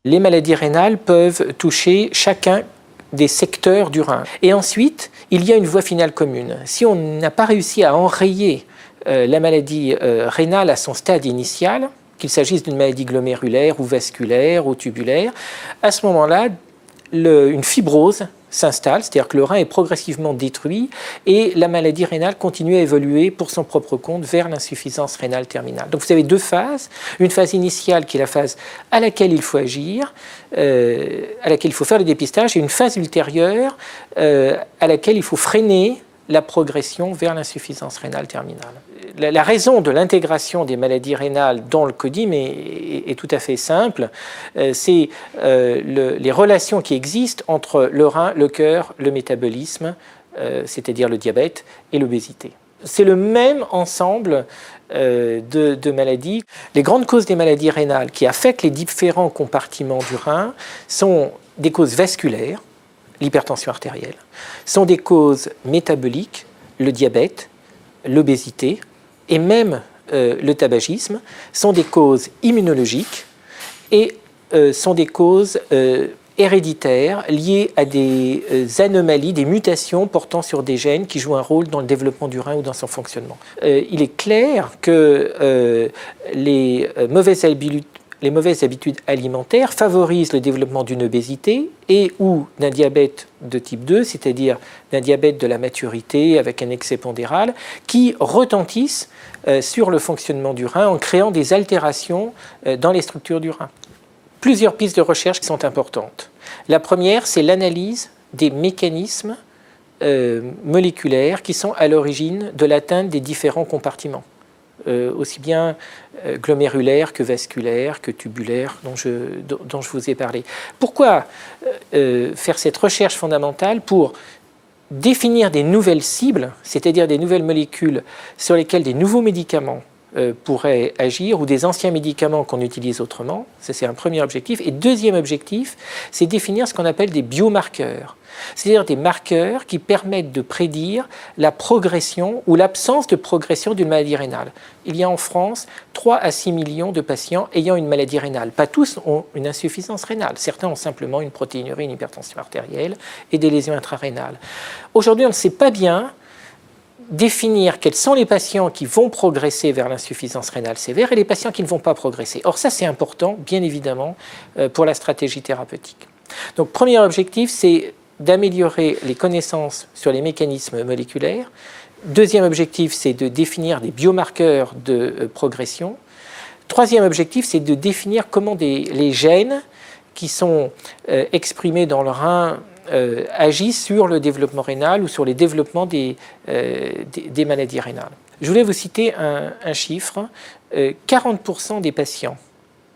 Les maladies rénales peuvent toucher chacun des secteurs du rein. Et ensuite, il y a une voie finale commune. Si on n'a pas réussi à enrayer la maladie rénale à son stade initial, qu'il s'agisse d'une maladie glomérulaire ou vasculaire ou tubulaire, à ce moment-là, une fibrose s'installe, c'est-à-dire que le rein est progressivement détruit et la maladie rénale continue à évoluer pour son propre compte vers l'insuffisance rénale terminale. Donc vous avez deux phases, une phase initiale qui est la phase à laquelle il faut agir, à laquelle il faut faire le dépistage, et une phase ultérieure à laquelle il faut freiner la progression vers l'insuffisance rénale terminale. La raison de l'intégration des maladies rénales dans le CODIM est tout à fait simple. C'est les relations qui existent entre le rein, le cœur, le métabolisme, c'est-à-dire le diabète et l'obésité. C'est le même ensemble de maladies. Les grandes causes des maladies rénales qui affectent les différents compartiments du rein sont des causes vasculaires, l'hypertension artérielle, sont des causes métaboliques, le diabète, l'obésité, et même le tabagisme, sont des causes immunologiques et sont des causes héréditaires liées à des anomalies, des mutations portant sur des gènes qui jouent un rôle dans le développement du rein ou dans son fonctionnement. Il est clair que les mauvaises habitudes alimentaires favorisent le développement d'une obésité et ou d'un diabète de type 2, c'est-à-dire d'un diabète de la maturité avec un excès pondéral, qui retentissent sur le fonctionnement du rein en créant des altérations dans les structures du rein. Plusieurs pistes de recherche qui sont importantes. La première, c'est l'analyse des mécanismes moléculaires qui sont à l'origine de l'atteinte des différents compartiments. Aussi bien glomérulaire que vasculaire, que tubulaire, dont je vous ai parlé. Pourquoi faire cette recherche fondamentale? Pour définir des nouvelles cibles, c'est-à-dire des nouvelles molécules sur lesquelles des nouveaux médicaments pourraient agir, ou des anciens médicaments qu'on utilise autrement. Ça, c'est un premier objectif. Et deuxième objectif, c'est définir ce qu'on appelle des biomarqueurs, c'est-à-dire des marqueurs qui permettent de prédire la progression ou l'absence de progression d'une maladie rénale. Il y a en France 3 à 6 millions de patients ayant une maladie rénale. Pas tous ont une insuffisance rénale. Certains ont simplement une protéinurie, une hypertension artérielle et des lésions intrarénales. Aujourd'hui, on ne sait pas bien définir quels sont les patients qui vont progresser vers l'insuffisance rénale sévère et les patients qui ne vont pas progresser. Or ça, c'est important, bien évidemment, pour la stratégie thérapeutique. Donc, premier objectif, c'est d'améliorer les connaissances sur les mécanismes moléculaires. Deuxième objectif, c'est de définir des biomarqueurs de progression. Troisième objectif, c'est de définir comment les gènes qui sont exprimés dans le rein agissent sur le développement rénal ou sur les développements des maladies rénales. Je voulais vous citer un chiffre. 40% des patients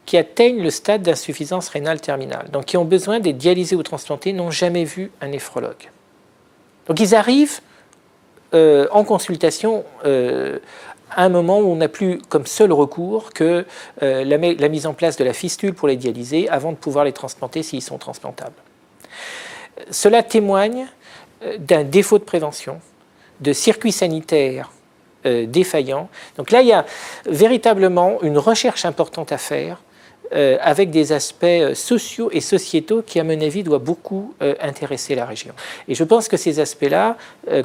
qui atteignent le stade d'insuffisance rénale terminale, donc qui ont besoin d'être dialysés ou transplantés, n'ont jamais vu un néphrologue. Donc ils arrivent en consultation à un moment où on n'a plus comme seul recours que la mise en place de la fistule pour les dialyser avant de pouvoir les transplanter s'ils sont transplantables. Cela témoigne d'un défaut de prévention, de circuits sanitaires défaillants. Donc là, il y a véritablement une recherche importante à faire avec des aspects sociaux et sociétaux qui, à mon avis, doivent beaucoup intéresser la région. Et je pense que ces aspects-là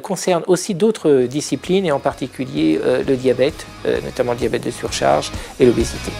concernent aussi d'autres disciplines, et en particulier le diabète, notamment le diabète de surcharge et l'obésité.